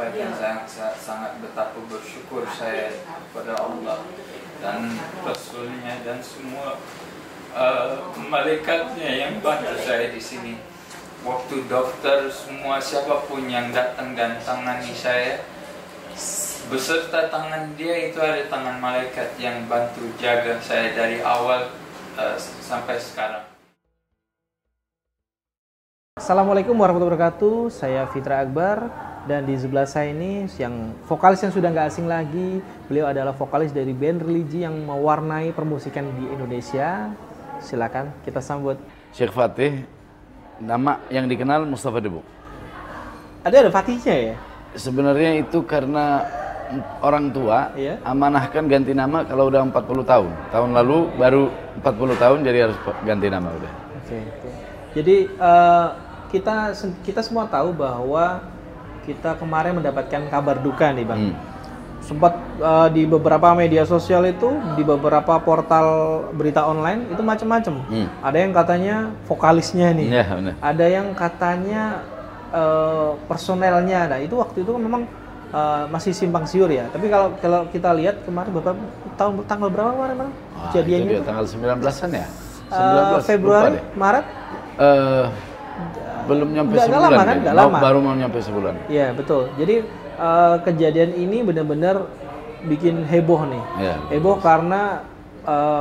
sampaikan sangat betapa bersyukur saya kepada Allah dan Rasulnya dan semua malaikatnya yang bantu saya di sini. Waktu dokter semua siapapun yang datang dan tangani saya, beserta tangan dia itu ada tangan malaikat yang bantu jaga saya dari awal sampai sekarang. Assalamualaikum warahmatullahi wabarakatuh. Saya Fitra Akbar dan di sebelah saya ini yang vokalis yang sudah nggak asing lagi. Beliau adalah vokalis dari band religi yang mewarnai permusikan di Indonesia. Silakan kita sambut Syekh Fatih. Nama yang dikenal Mustafa Debu. Ada Fatihnya ya? Sebenarnya itu karena orang tua amanahkan ganti nama kalau udah 40 tahun. Tahun lalu baru 40 tahun jadi harus ganti nama udah. Oke. Jadi kita semua tahu bahwa kita kemarin mendapatkan kabar duka nih Bang. Sempat di beberapa media sosial itu, di beberapa portal berita online itu macam-macam. Ada yang katanya vokalisnya nih, ada yang katanya personelnya. Nah itu waktu itu memang masih simpang siur ya. Tapi kalau kita lihat kemarin tanggal berapa kemarin Bang? Kejadiannya tanggal 19-an ya? 19 Februari, Maret? Belum nyampe sebulan. Lama, kan? Lama. Baru mau nyampe sebulan. Iya betul. Jadi kejadian ini benar-benar bikin heboh nih. Heboh karena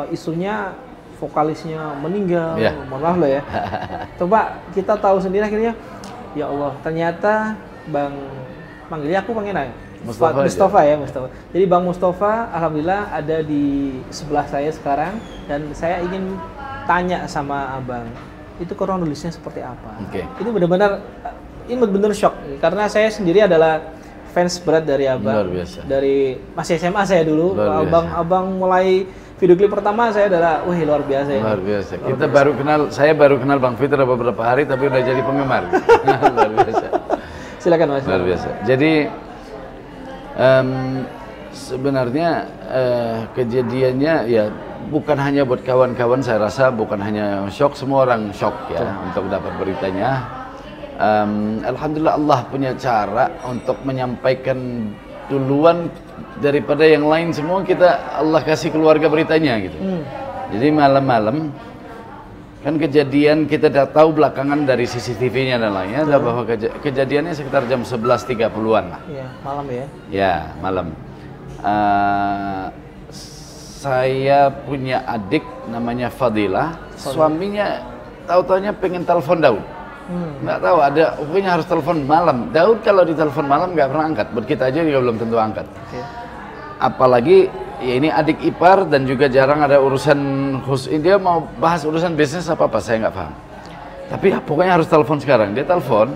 isunya vokalisnya meninggal. Mohon maaf loh ya. Coba kita tahu sendiri akhirnya. Ya Allah, ternyata manggilnya aku panggil aja. Mustafa ya, Mustafa. Jadi Bang Mustafa alhamdulillah ada di sebelah saya sekarang dan saya ingin tanya sama Abang. Itu kronologisnya seperti apa? Itu benar-benar shock karena saya sendiri adalah fans berat dari Abang. Luar biasa. Dari masih SMA saya dulu, Abang mulai video klip pertama saya adalah luar biasa ya. Luar biasa. Saya baru kenal Bang Fitra beberapa hari tapi udah jadi penggemar. Luar biasa. Silakan Mas. Luar biasa. Jadi sebenarnya kejadiannya ya bukan hanya buat kawan-kawan, saya rasa bukan hanya shock, semua orang shock ya untuk dapat beritanya. Alhamdulillah Allah punya cara untuk menyampaikan duluan daripada yang lain semua. Allah kasih keluarga beritanya gitu. Jadi malam-malam kan kejadian kita udah tahu belakangan dari CCTV-nya dan lainnya ada bahwa kejadiannya sekitar jam 11.30-an lah. Iya, malam ya. Ya, malam. Saya punya adik namanya Fadilah, suaminya tahu-taunya pengen telepon Daud. Nggak tahu pokoknya harus telepon malam. Daud kalau ditelepon malam nggak pernah angkat, buat kita aja juga belum tentu angkat. Apalagi ya ini adik ipar dan juga jarang ada urusan khusus. Dia mau bahas urusan bisnis apa saya nggak paham. Tapi pokoknya harus telepon sekarang. Dia telepon,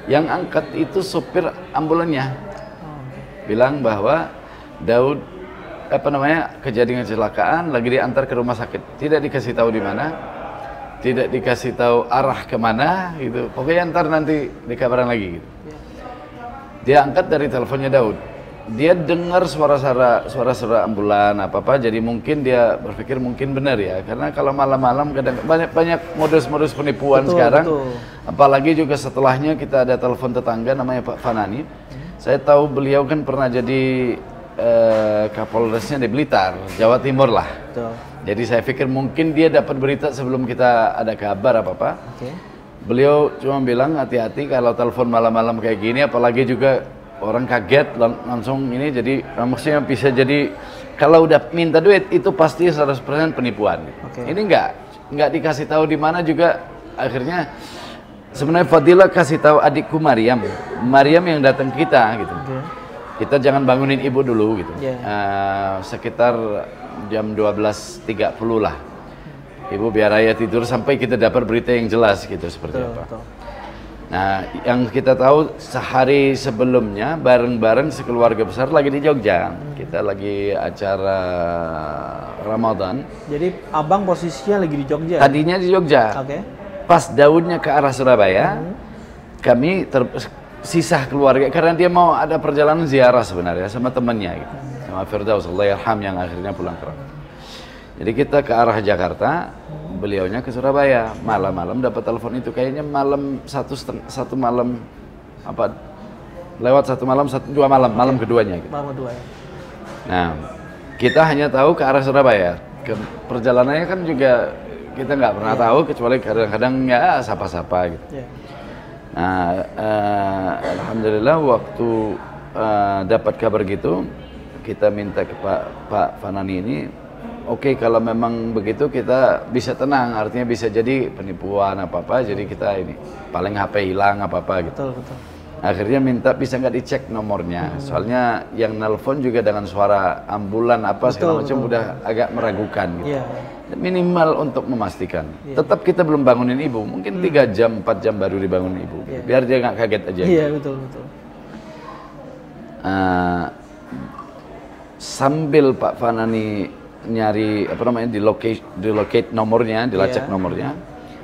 yang angkat itu sopir ambulannya, bilang bahwa Daud kejadian kecelakaan lagi diantar ke rumah sakit, tidak dikasih tahu di mana, tidak dikasih tahu arah kemana gitu, pokoknya ntar nanti dikabarin lagi gitu. Dia angkat dari teleponnya Daud, dia dengar suara ambulan apa jadi mungkin dia berpikir mungkin benar ya, karena kalau malam-malam kadang banyak modus-modus penipuan sekarang. Apalagi juga setelahnya kita ada telepon tetangga namanya Pak Fanani. Saya tahu beliau kan pernah jadi Kapolresnya di Blitar, Jawa Timur lah. Jadi saya pikir mungkin dia dapat berita sebelum kita ada kabar apa-apa. Beliau cuma bilang hati-hati kalau telepon malam-malam kayak gini, apalagi juga orang kaget langsung ini, jadi maksudnya bisa jadi kalau udah minta duit itu pasti 100% penipuan. Ini nggak dikasih tahu di mana juga. Akhirnya sebenarnya Fadilah kasih tahu adikku Maryam yang datang kita gitu. Kita jangan bangunin ibu dulu gitu. Sekitar jam 12.30 lah. Ibu biar ayah tidur sampai kita dapat berita yang jelas gitu seperti apa. Nah, yang kita tahu sehari sebelumnya bareng-bareng sekeluarga besar lagi di Jogja. Kita lagi acara Ramadan. Jadi Abang posisinya lagi di Jogja? Tadinya di Jogja. Pas Daudnya ke arah Surabaya, kami sisa keluarga, karena dia mau ada perjalanan ziarah sebenarnya sama temannya gitu, sama Firdaus Allahyarham yang akhirnya pulang ke Ramadan. Jadi kita ke arah Jakarta, beliaunya ke Surabaya. Malam-malam dapat telepon itu, kayaknya malam satu malam lewat 1 malam, 2 malam, malam keduanya. Gitu. Malam kedua ya. Nah, kita hanya tahu ke arah Surabaya. Perjalanannya kan juga kita nggak pernah tahu, kecuali kadang-kadang ya sapa-sapa gitu. Nah, alhamdulillah waktu dapat kabar gitu, kita minta ke Pak Fanani ini, oke, kalau memang begitu kita bisa tenang, artinya bisa jadi penipuan apa-apa, jadi kita ini paling HP hilang apa-apa gitu. Betul. Akhirnya minta bisa nggak dicek nomornya, soalnya yang nelpon juga dengan suara ambulan apa segala macam udah agak meragukan gitu. Minimal untuk memastikan. Tetap kita belum bangunin ibu, mungkin 3 jam, 4 jam baru dibangun ibu, gitu. Biar dia nggak kaget aja. Iya, betul. Sambil Pak Fanani nyari apa namanya di locate nomornya, dilacak nomornya.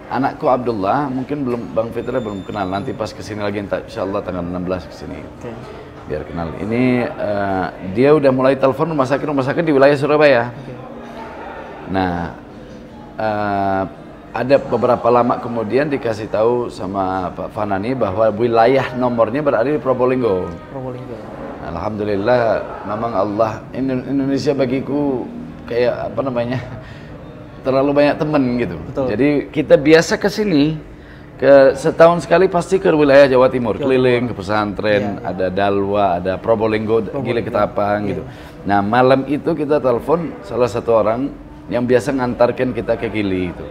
Anakku Abdullah, mungkin belum Bang Fitra belum kenal, nanti pas kesini lagi insyaallah tanggal 16 kesini. Biar kenal. Ini dia udah mulai telepon rumah sakit di wilayah Surabaya. Nah, ada beberapa lama kemudian dikasih tahu sama Pak Fanani bahwa wilayah nomornya berada di Probolinggo. Alhamdulillah, memang Allah, Indonesia bagiku kayak apa namanya, terlalu banyak temen gitu. Jadi kita biasa ke sini, setahun sekali pasti ke wilayah Jawa Timur, keliling ke pesantren, ada Dalwa, ada Probolinggo, Gili Ketapang gitu. Nah, malam itu kita telepon salah satu orang yang biasa ngantarkan kita ke Gili itu.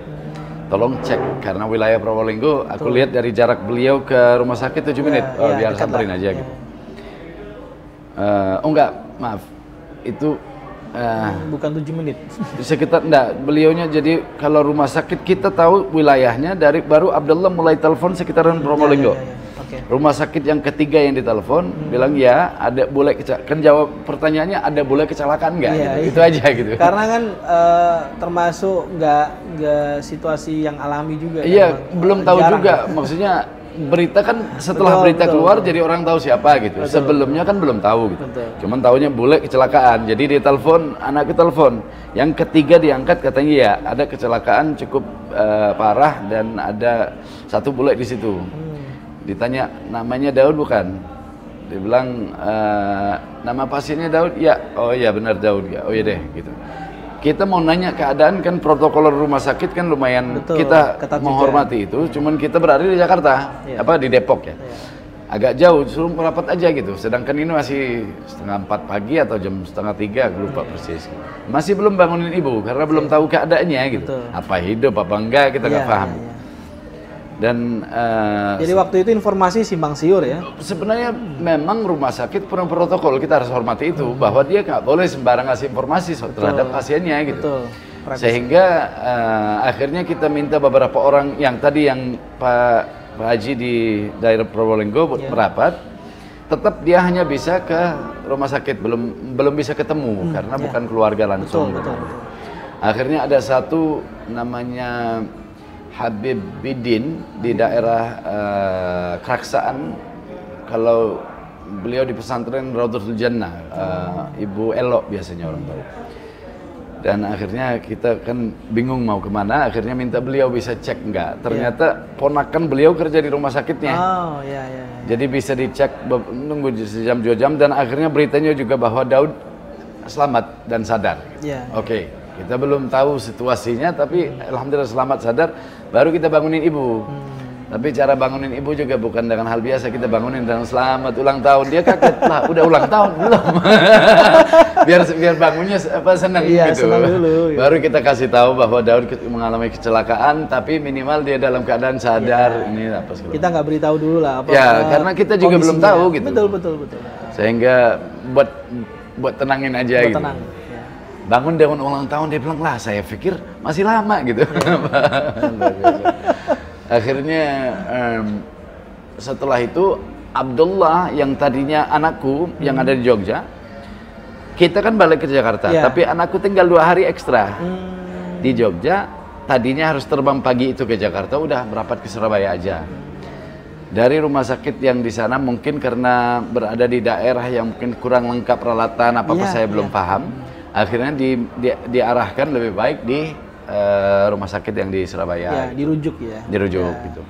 Tolong cek, karena wilayah Probolinggo, aku lihat dari jarak beliau ke rumah sakit 7 menit, biar samperin aja gitu. Oh enggak, maaf, itu bukan 7 menit. Sekitar enggak, beliaunya jadi kalau rumah sakit kita tahu wilayahnya dari baru Abdullah mulai telepon sekitaran Probolinggo. Rumah sakit yang ketiga yang ditelepon bilang ya ada boleh kan jawab pertanyaannya ada boleh kecelakaan enggak? Gitu. Itu aja gitu. Karena kan termasuk enggak situasi yang alami juga. Iya, belum tahu juga maksudnya. Berita kan setelah berita keluar jadi orang tahu siapa gitu. Sebelumnya kan belum tahu gitu. Cuman tahunya bule kecelakaan. Jadi dia telepon, anakku telepon. Yang ketiga diangkat katanya ya ada kecelakaan cukup parah dan ada 1 bule di situ. Ditanya namanya Daud bukan? Dia bilang nama pasiennya Daud. Ya, oh iya benar Daud ya. Oh iya deh gitu. Kita mau nanya keadaan kan protokol rumah sakit kan lumayan kita menghormati itu, cuman kita berada di Jakarta, apa di Depok ya. Agak jauh, suruh merapat aja gitu. Sedangkan ini masih 3:30 pagi atau jam 2:30, aku lupa persis. Masih belum bangunin ibu karena belum tahu keadaannya gitu. Apa hidup apa enggak kita nggak paham. Dan jadi waktu itu informasi simpang siur ya. Sebenarnya memang rumah sakit punya protokol, kita harus hormati itu bahwa dia nggak boleh sembarang ngasih informasi terhadap pasiennya gitu. Sehingga akhirnya kita minta beberapa orang yang tadi yang Pak Haji di daerah Probolinggo merapat, tetap dia hanya bisa ke rumah sakit, belum bisa ketemu karena bukan keluarga langsung. Akhirnya ada satu namanya Habib Bidin di daerah Keraksaan, kalau beliau di pesantren Raudhatul Jannah, Ibu Elok biasanya orang tahu. Dan akhirnya kita kan bingung mau kemana, akhirnya minta beliau bisa cek enggak. Ternyata ponakan beliau kerja di rumah sakitnya. Jadi bisa dicek, nunggu sejam 2 jam dan akhirnya beritanya juga bahwa Daud selamat dan sadar. Oke. Kita belum tahu situasinya, tapi alhamdulillah selamat sadar. Baru kita bangunin ibu. Tapi cara bangunin ibu juga bukan dengan hal biasa. Kita bangunin dengan selamat ulang tahun. Dia kaget lah, udah ulang tahun belum? biar bangunnya senang gitu. Senang dulu, Baru kita kasih tahu bahwa Daud mengalami kecelakaan, tapi minimal dia dalam keadaan sadar. Ini apa segala. Kita nggak beritahu dulu lah. Karena kita juga belum tahu gitu. Betul. Sehingga buat tenangin aja gitu. Tenang. Bangun dengan ulang tahun, dia bilang lah saya pikir masih lama gitu. Akhirnya setelah itu Abdullah yang tadinya anakku yang ada di Jogja, kita kan balik ke Jakarta, tapi anakku tinggal 2 hari ekstra di Jogja. Tadinya harus terbang pagi itu ke Jakarta, udah merapat ke Surabaya aja. Dari rumah sakit yang di sana mungkin karena berada di daerah yang mungkin kurang lengkap peralatan saya belum paham. Akhirnya diarahkan lebih baik di rumah sakit yang di Surabaya. Dirujuk ya. Dirujuk gitu.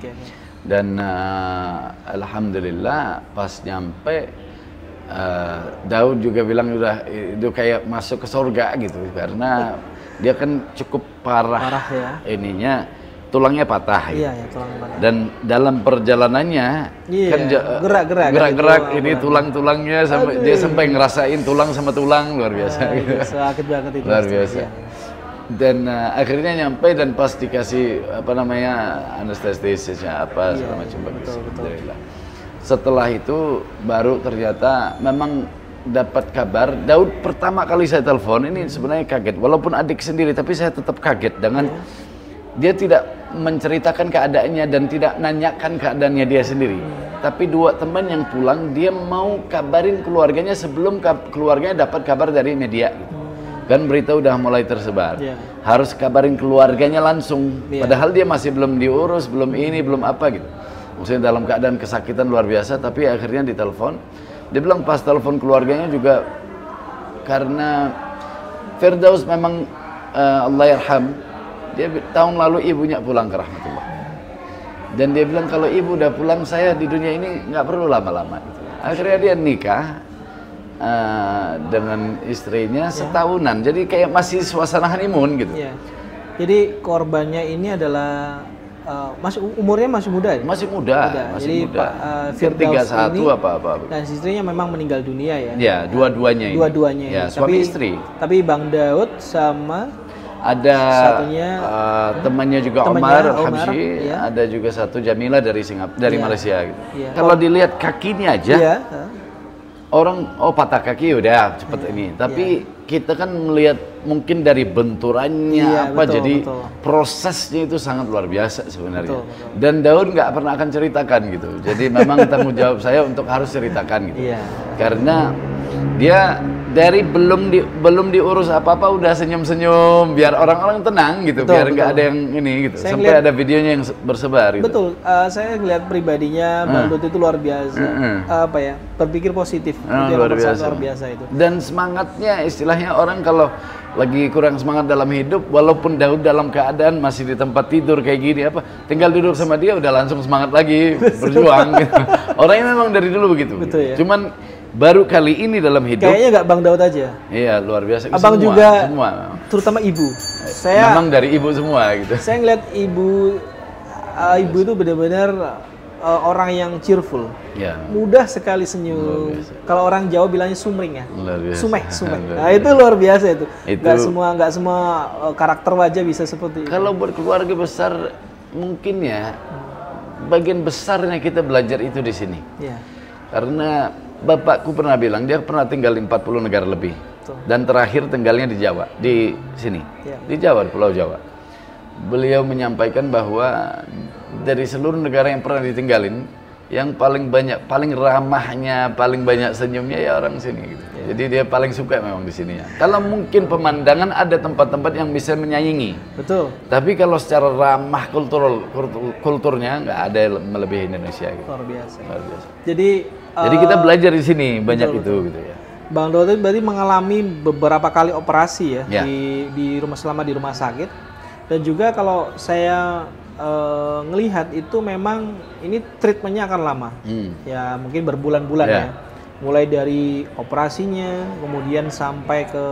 Dan alhamdulillah pas nyampe Daud juga bilang udah itu kayak masuk ke surga gitu, karena dia kan cukup parah ya. Ininya tulangnya patah. Iya, ya, tulangnya patah. Dan dalam perjalanannya kan gerak-gerak ini tulang-tulangnya sampai dia sampai ngerasain tulang sama tulang, luar biasa gitu. Sakit banget itu. Luar biasa. Ya. Dan akhirnya nyampe dan pas dikasih apa namanya anestesisnya apa segala macam bagus. Alhamdulillah. Setelah itu baru ternyata memang dapat kabar. Daud pertama kali saya telepon ini sebenarnya kaget, walaupun adik sendiri tapi saya tetap kaget dengan dia tidak menceritakan keadaannya dan tidak nanyakan keadaannya dia sendiri. Tapi dua teman yang pulang dia mau kabarin keluarganya sebelum keluarganya dapat kabar dari media gitu. Kan berita udah mulai tersebar, harus kabarin keluarganya langsung, padahal dia masih belum diurus, belum ini, belum apa gitu. Maksudnya dalam keadaan kesakitan luar biasa, tapi akhirnya ditelepon. Dia bilang pas telepon keluarganya juga, karena Firdaus memang Allah yarham, dia tahun lalu ibunya pulang ke rahmatullah. Dan dia bilang kalau ibu udah pulang, saya di dunia ini nggak perlu lama-lama gitu. Akhirnya dia nikah dengan istrinya setahunan, jadi kayak masih suasana honeymoon gitu. Jadi korbannya ini adalah masih umurnya masih muda ya? Masih muda. Jadi Pak Firdaus ini apa. Dan istrinya memang meninggal dunia ya? Ya, dua-duanya. Dua-duanya. Ya, suami istri. Tapi Bang Daud sama ada satunya temannya juga Omar Hamshi, ada juga satu Jamila dari Malaysia gitu. Kalau dilihat kakinya aja. Orang patah kaki udah cepet ini, tapi kita kan melihat mungkin dari benturannya jadi prosesnya itu sangat luar biasa sebenarnya. Dan Daud nggak pernah akan ceritakan gitu, jadi memang tanggung jawab saya untuk harus ceritakan gitu. Karena dia dari belum diurus apa-apa udah senyum-senyum biar orang-orang tenang gitu, biar nggak ada yang ini gitu. Sampai ada videonya yang bersebar gitu. Betul, saya ngeliat pribadinya Bang Daud itu luar biasa. Apa ya, berpikir positif. Luar biasa itu. Dan semangatnya, istilahnya orang kalau lagi kurang semangat dalam hidup, walaupun Daud dalam keadaan masih di tempat tidur kayak gini apa, tinggal duduk sama dia udah langsung semangat lagi berjuang gitu. Orangnya memang dari dulu begitu. Cuman baru kali ini dalam hidup. Kayaknya nggak Bang Daud aja. Iya, luar biasa. Abang juga, terutama ibu. Saya memang dari ibu semua gitu. Saya ngeliat ibu itu benar-benar orang yang cheerful. Mudah sekali senyum. Kalau orang Jawa bilangnya sumring ya. Sumeh. Nah, itu luar biasa itu. Nggak semua karakter wajah bisa seperti itu. Kalau buat keluarga besar mungkin ya bagian besarnya kita belajar itu di sini. Karena bapakku pernah bilang dia pernah tinggal di 40 negara lebih. Dan terakhir tinggalnya di Jawa, di sini. Di Jawa, di Pulau Jawa. Beliau menyampaikan bahwa dari seluruh negara yang pernah ditinggalin, yang paling banyak, paling ramahnya, paling banyak senyumnya ya orang sini gitu. Jadi dia paling suka memang di sini ya. Kalau mungkin pemandangan ada tempat-tempat yang bisa menyaingi. Tapi kalau secara ramah kulturnya nggak ada yang melebihi Indonesia gitu. Luar biasa. Jadi kita belajar di sini banyak itu gitu ya. Bang Daud berarti mengalami beberapa kali operasi ya, di rumah sakit. Dan juga kalau saya ngelihat itu memang ini treatmentnya akan lama. Ya mungkin berbulan-bulan ya. Mulai dari operasinya, kemudian sampai ke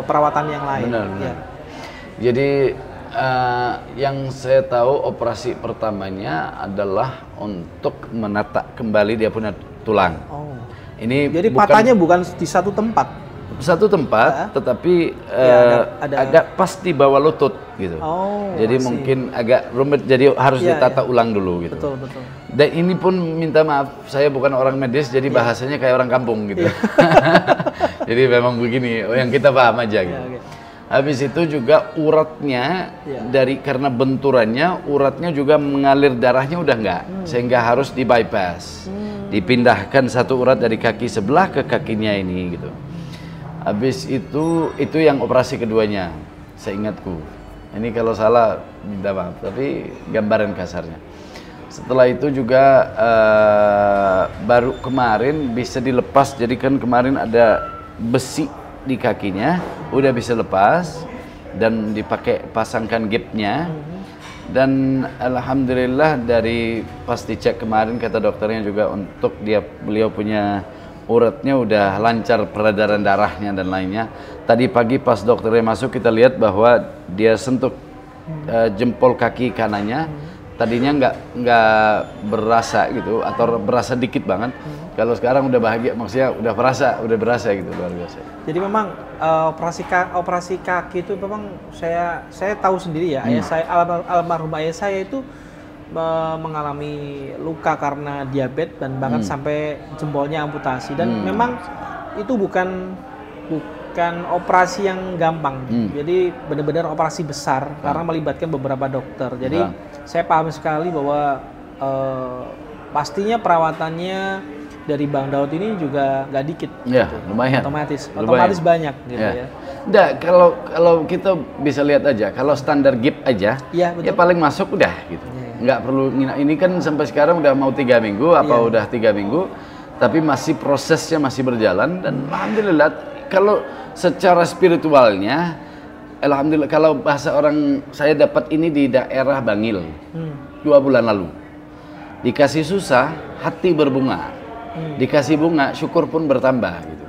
perawatan yang lain. Benar. Jadi yang saya tahu operasi pertamanya adalah untuk menata kembali dia punya tulang. Ini jadi patahnya bukan di satu tempat. Tetapi agak pas di bawah lutut gitu. Jadi mungkin agak rumit, jadi harus ditata ulang dulu gitu. Betul. Dan ini pun minta maaf, saya bukan orang medis, jadi bahasanya kayak orang kampung gitu. Jadi memang begini, yang kita paham aja gitu. Habis itu juga uratnya karena benturannya, uratnya juga mengalir darahnya udah enggak, sehingga harus di bypass. Dipindahkan satu urat dari kaki sebelah ke kakinya ini gitu. Habis itu yang operasi keduanya, seingatku. Ini kalau salah minta maaf, tapi gambaran kasarnya. Setelah itu juga baru kemarin bisa dilepas, jadi kan kemarin ada besi di kakinya, udah bisa lepas dan dipakai pasangkan gipnya. Dan alhamdulillah dari pas dicek kemarin kata dokternya juga untuk beliau punya uratnya udah lancar peredaran darahnya dan lainnya. Tadi pagi pas dokternya masuk kita lihat bahwa dia sentuh jempol kaki kanannya. Tadinya nggak berasa gitu atau berasa dikit banget. Kalau sekarang udah bahagia, maksudnya udah berasa gitu, luar biasa. Jadi memang operasi kaki itu memang saya tahu sendiri ya. Ayah saya, almarhum ayah saya itu mengalami luka karena diabetes dan bahkan sampai jempolnya amputasi, dan memang itu bukan operasi yang gampang. Jadi benar-benar operasi besar karena melibatkan beberapa dokter. Jadi saya paham sekali bahwa pastinya perawatannya dari Bang Daud ini juga nggak dikit. Ya, gitu. lumayan. Otomatis banyak gitu ya. Nggak, kalau kita bisa lihat aja, kalau standar GIP aja, ya paling masuk udah gitu. Nggak perlu, ini kan sampai sekarang udah mau 3 minggu, udah 3 minggu, tapi masih prosesnya masih berjalan, dan alhamdulillah kalau secara spiritualnya, alhamdulillah kalau bahasa orang, saya dapat ini di daerah Bangil 2 bulan lalu. Dikasih susah, hati berbunga. Dikasih bunga, syukur pun bertambah gitu.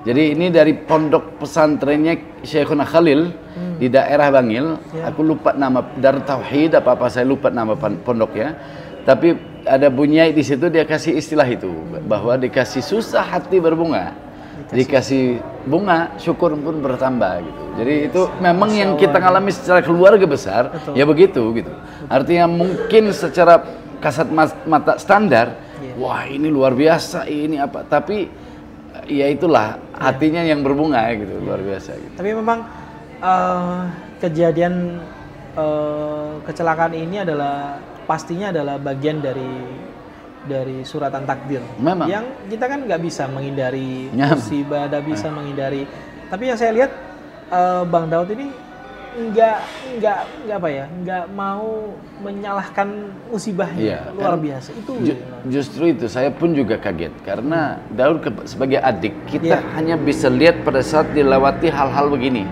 Jadi ini dari pondok pesantrennya Syekhuna Khalil di daerah Bangil. Aku lupa nama, Darut Tauhid apa saya lupa nama pondoknya. Tapi ada bunyi di situ dia kasih istilah itu, bahwa dikasih susah hati berbunga. Dikasih bunga, syukur pun bertambah gitu. Jadi itu memang yang kita alami secara keluarga besar. Ya begitu gitu. Artinya mungkin secara kasat mata standar, wah ini luar biasa, ini apa, tapi ya itulah hatinya yang berbunga gitu, luar biasa gitu. Tapi memang kejadian kecelakaan ini pastinya adalah bagian dari suratan takdir. Memang. Yang kita kan nggak bisa menghindari musibah, nggak bisa menghindari. Tapi yang saya lihat Bang Daud ini nggak mau menyalahkan musibahnya. Luar biasa itu. Justru itu saya pun juga kaget karena Daud sebagai adik kita hanya bisa lihat pada saat dilewati hal-hal begini,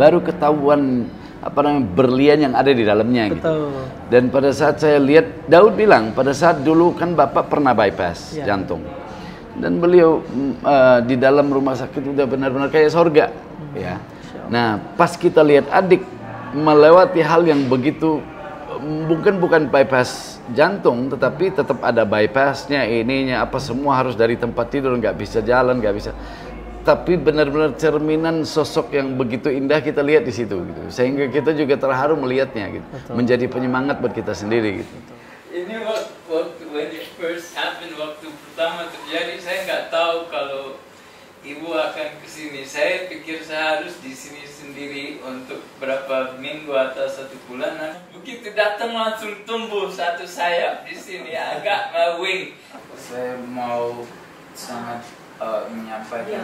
baru ketahuan berlian yang ada di dalamnya. Gitu. Dan pada saat saya lihat, Daud bilang pada saat dulu kan bapak pernah bypass jantung, dan beliau di dalam rumah sakit udah benar-benar kayak sorga. Ya. Nah, pas kita lihat adik melewati hal yang begitu, bukan bypass jantung, tetapi tetap ada bypassnya, ininya apa semua harus dari tempat tidur, nggak bisa jalan, nggak bisa. Tapi benar-benar cerminan sosok yang begitu indah kita lihat di situ, gitu. Sehingga kita juga terharu melihatnya, gitu. Menjadi penyemangat buat kita sendiri, gitu. Ini waktu when it first happened, waktu pertama terjadi, saya nggak tahu kalau Ibu akan kesini. Saya pikir saya harus di sini sendiri untuk berapa minggu atau 1 bulan. Begitu datang langsung tumbuh satu sayap di sini, agak wing. Saya mau sangat menyampaikan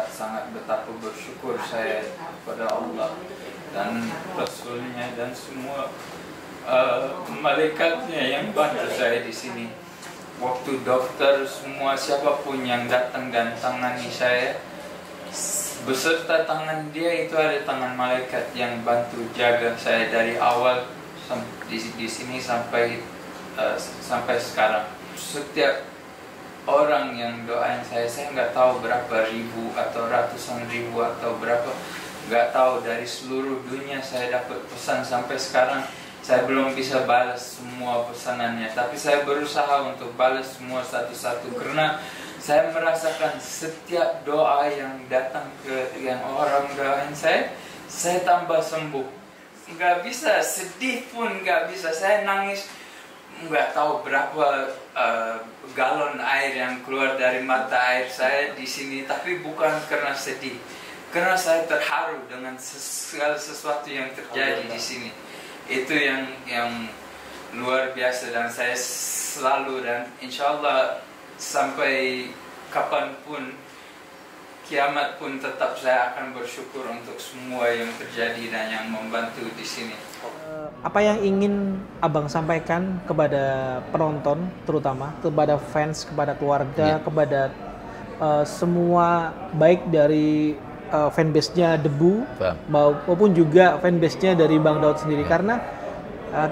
sangat betapa bersyukur saya kepada Allah dan Rasulnya dan semua malaikatnya yang bantu saya di sini. Waktu dokter, semua siapapun yang datang dan tangani saya, beserta tangan dia itu ada tangan malaikat yang bantu jaga saya dari awal di sini sampai sekarang. Setiap orang yang doain saya nggak tahu berapa ribu atau ratusan ribu atau berapa, nggak tahu, dari seluruh dunia saya dapat pesan sampai sekarang. Saya belum bisa balas semua pesanannya, tapi saya berusaha untuk balas semua satu-satu karena saya merasakan setiap doa yang datang ke yang orang doain saya tambah sembuh. Nggak bisa, sedih pun nggak bisa. Saya nangis, nggak tahu berapa galon air yang keluar dari mata air saya di sini, tapi bukan karena sedih, karena saya terharu dengan segala sesuatu yang terjadi di sini. Itu yang luar biasa, dan saya selalu, dan insya Allah sampai kapanpun, kiamat pun, tetap saya akan bersyukur untuk semua yang terjadi dan yang membantu di sini. Apa yang ingin Abang sampaikan kepada penonton, terutama kepada fans, kepada keluarga, kepada semua, baik dari fanbase-nya Debu maupun juga fanbase-nya dari Bang Daud sendiri, karena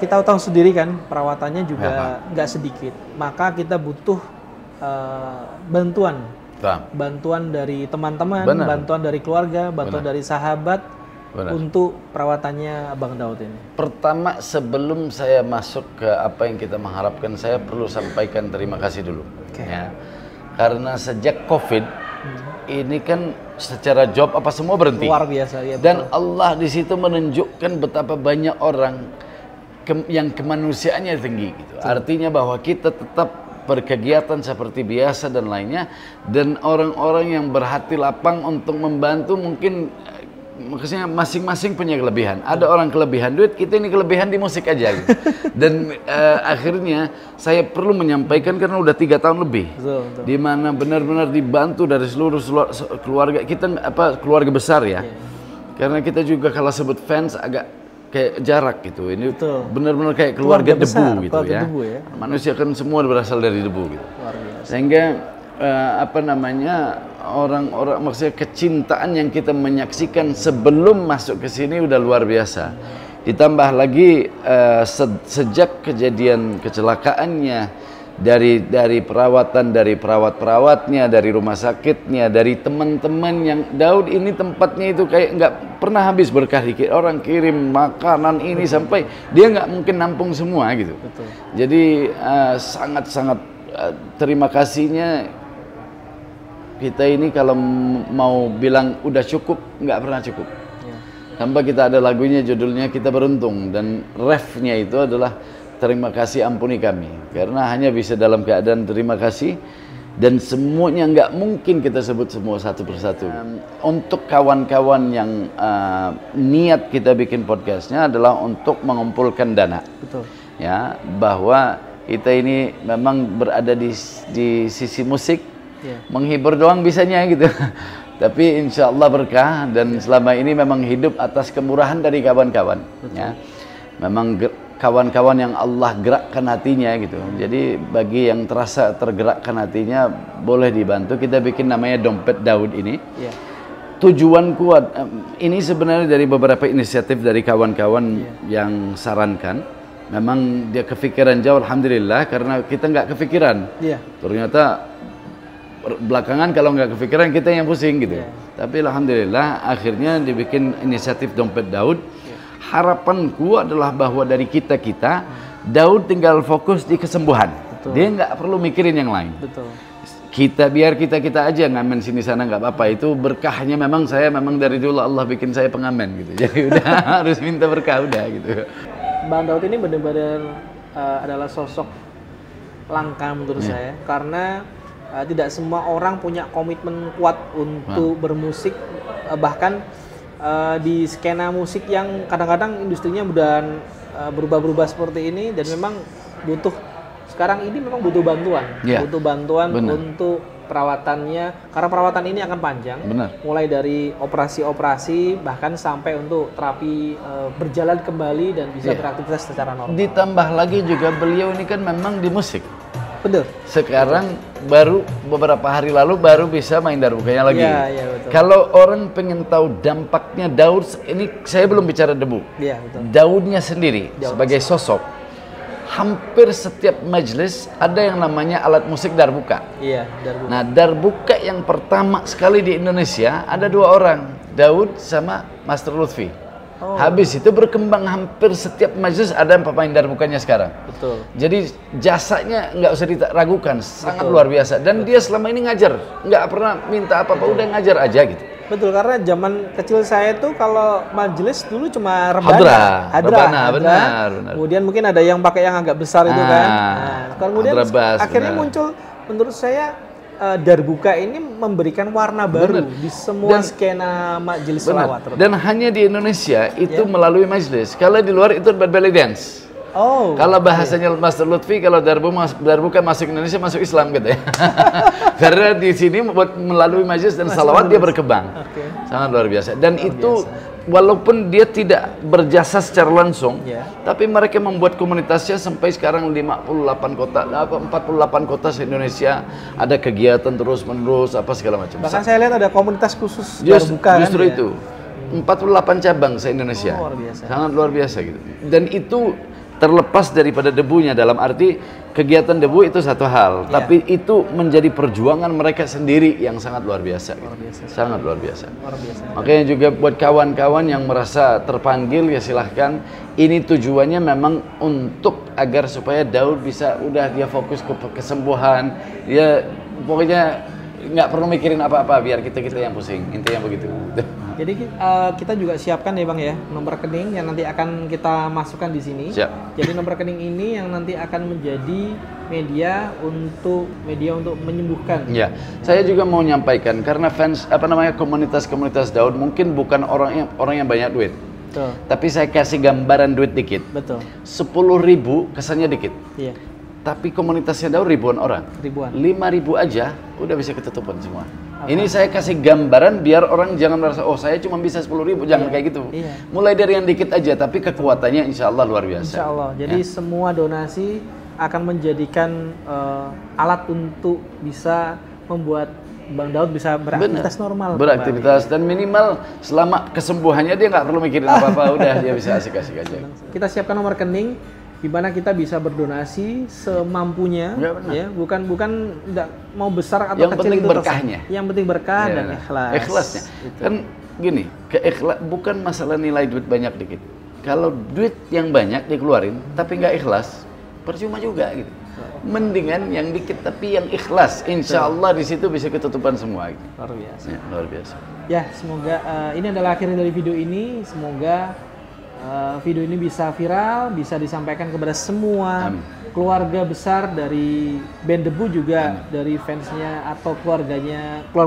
kita tahu sendiri kan perawatannya juga nggak sedikit, maka kita butuh bantuan dari teman-teman, bantuan dari keluarga, bantuan dari sahabat untuk perawatannya Bang Daud ini. Pertama, sebelum saya masuk ke apa yang kita mengharapkan, saya perlu sampaikan terima kasih dulu. Ya. Karena sejak COVID ini kan secara job apa semua berhenti. Luar biasa ya. Dan betul. Allah di situ menunjukkan betapa banyak orang yang kemanusiaannya tinggi gitu. Artinya bahwa kita tetap berkegiatan seperti biasa dan lainnya, dan orang-orang yang berhati lapang untuk membantu mungkin maksudnya masing-masing punya kelebihan. Ada orang kelebihan duit, kita ini kelebihan di musik aja gitu. Dan akhirnya saya perlu menyampaikan karena udah 3 tahun lebih, di mana benar-benar dibantu dari seluruh keluarga kita, keluarga besar ya. Karena kita juga kalau sebut fans agak kayak jarak gitu. Ini benar-benar kayak keluarga debu besar, gitu ya. Debu ya. Manusia kan semua berasal dari debu gitu. Sehingga orang-orang, maksudnya kecintaan yang kita menyaksikan sebelum masuk ke sini udah luar biasa. Ditambah lagi sejak kejadian kecelakaannya, dari perawatan, dari perawat-perawatnya, dari rumah sakitnya, dari teman-teman yang Daud ini tempatnya itu kayak nggak pernah habis berkah. Orang kirim makanan ini sampai dia nggak mungkin nampung semua gitu. Jadi sangat-sangat terima kasihnya. Kita ini kalau mau bilang udah cukup, nggak pernah cukup. Tanpa kita ada lagunya, judulnya Kita Beruntung, dan refnya itu adalah terima kasih ampuni kami. Karena hanya bisa dalam keadaan terima kasih, dan semuanya nggak mungkin kita sebut semua satu persatu. Untuk kawan-kawan yang niat kita bikin podcastnya adalah untuk mengumpulkan dana. Betul. Ya, bahwa kita ini memang berada di sisi musik. Menghibur doang bisanya gitu. Tapi insya Allah berkah, dan selama ini memang hidup atas kemurahan dari kawan-kawan. Ya. Memang kawan-kawan yang Allah gerakkan hatinya gitu. Jadi bagi yang terasa tergerakkan hatinya, boleh dibantu. Kita bikin namanya Dompet Daud ini. Tujuan kuat ini sebenarnya dari beberapa inisiatif dari kawan-kawan yang sarankan. Memang dia kepikiran jauh, alhamdulillah, karena kita nggak kepikiran. Ternyata belakangan kalau nggak kepikiran kita yang pusing gitu. Tapi alhamdulillah akhirnya dibikin inisiatif Dompet Daud. Harapanku adalah bahwa dari kita Daud tinggal fokus di kesembuhan. Dia nggak perlu mikirin yang lain. Biar kita aja ngamen sini sana nggak apa-apa. Itu berkahnya memang dari dulu Allah bikin saya pengamen gitu. Jadi udah harus minta berkah udah gitu. Bang Daud ini benar-benar adalah sosok langka menurut saya, karena tidak semua orang punya komitmen kuat untuk bermusik, bahkan di skena musik yang kadang-kadang industrinya udah berubah-berubah seperti ini, dan memang sekarang ini memang butuh bantuan, butuh bantuan untuk perawatannya, karena perawatan ini akan panjang, mulai dari operasi-operasi bahkan sampai untuk terapi berjalan kembali dan bisa beraktivitas secara normal. Ditambah lagi juga beliau ini kan memang di musik. Sekarang baru beberapa hari lalu baru bisa main darbukanya lagi. Kalau orang pengen tahu dampaknya Daud ini, saya belum bicara debu. Daudnya sendiri sebagai sosok, hampir setiap majelis ada yang namanya alat musik darbuka. Nah, darbuka yang pertama sekali di Indonesia ada 2 orang, Daud sama Master Lutfi. Habis itu berkembang, hampir setiap majelis ada pemain darbukanya sekarang. Jadi jasanya nggak usah diragukan, sangat luar biasa. Dan dia selama ini ngajar, nggak pernah minta apa-apa, udah ngajar aja gitu. Betul, karena zaman kecil saya tuh kalau majelis dulu cuma rebana, benar. Kemudian mungkin ada yang pakai yang agak besar itu kan. Kemudian akhirnya muncul, menurut saya darbuka ini memberikan warna baru di semua skena majelis selawat. Dan hanya di Indonesia itu melalui majelis. Kalau di luar itu belly dance. Kalau bahasanya Master Lutfi, kalau darbuka masuk Indonesia, masuk Islam gitu ya. Karena di sini melalui majelis dan salawat dia berkembang. Sangat luar biasa. Dan itu walaupun dia tidak berjasa secara langsung, tapi mereka membuat komunitasnya sampai sekarang 48 kota se-Indonesia ada kegiatan terus-menerus apa segala macam. Bahkan saya lihat ada komunitas khusus darbuka justru itu. 48 cabang se-Indonesia. Sangat luar biasa gitu. Dan itu terlepas daripada debunya, dalam arti kegiatan debu itu satu hal, tapi itu menjadi perjuangan mereka sendiri yang sangat luar biasa, sangat luar biasa. Makanya juga buat kawan-kawan yang merasa terpanggil, ya silahkan. Ini tujuannya memang untuk agar supaya Daud bisa udah dia fokus ke kesembuhan, dia pokoknya nggak perlu mikirin apa-apa, biar kita yang pusing, intinya begitu. Jadi kita juga siapkan ya Bang ya, nomor rekening yang nanti akan kita masukkan di sini. Siap. Jadi nomor rekening ini yang nanti akan menjadi media untuk menyembuhkan. Ya, saya juga mau nyampaikan karena fans komunitas Daud mungkin bukan orang yang banyak duit. Betul. Tapi saya kasih gambaran duit dikit. Betul. 10.000 kesannya dikit. Iya. Tapi komunitasnya Daud ribuan orang. Ribuan. 5.000 aja udah bisa ketutupan semua. Ini saya kasih gambaran biar orang jangan merasa, oh saya cuma bisa 10.000, jangan kayak gitu. Mulai dari yang dikit aja, tapi kekuatannya insya Allah luar biasa. Insya Allah. Jadi semua donasi akan menjadikan alat untuk bisa membuat Bang Daud bisa beraktivitas normal. Beraktivitas dan minimal selama kesembuhannya dia nggak perlu mikirin apa-apa, udah dia bisa asik-asik aja. Kita siapkan nomor rekening di mana kita bisa berdonasi semampunya, ya, bukan tidak mau besar atau yang kecil penting itu berkahnya. Yang penting berkah dan ikhlas. Ikhlasnya. Gitu. Kan gini, bukan masalah nilai duit banyak dikit. Kalau duit yang banyak dikeluarin tapi nggak ikhlas, percuma juga gitu. Mendingan yang dikit tapi yang ikhlas. Insya Allah di situ bisa ketutupan semua. Gitu. Luar biasa. Ya, luar biasa. Ya, semoga ini adalah akhir dari video ini. Semoga video ini bisa viral, bisa disampaikan kepada semua keluarga besar dari band Debu juga, dari fansnya atau keluarga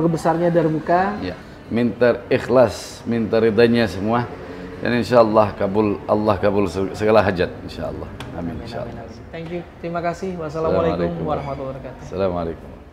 besarnya Darbuka. Ya, minta ikhlas, minta ridhanya semua, dan insya Allah Allah kabul segala hajat, insya Allah. Amin. Insya Allah. Thank you, terima kasih. Wassalamualaikum warahmatullahi wabarakatuh. Assalamualaikum.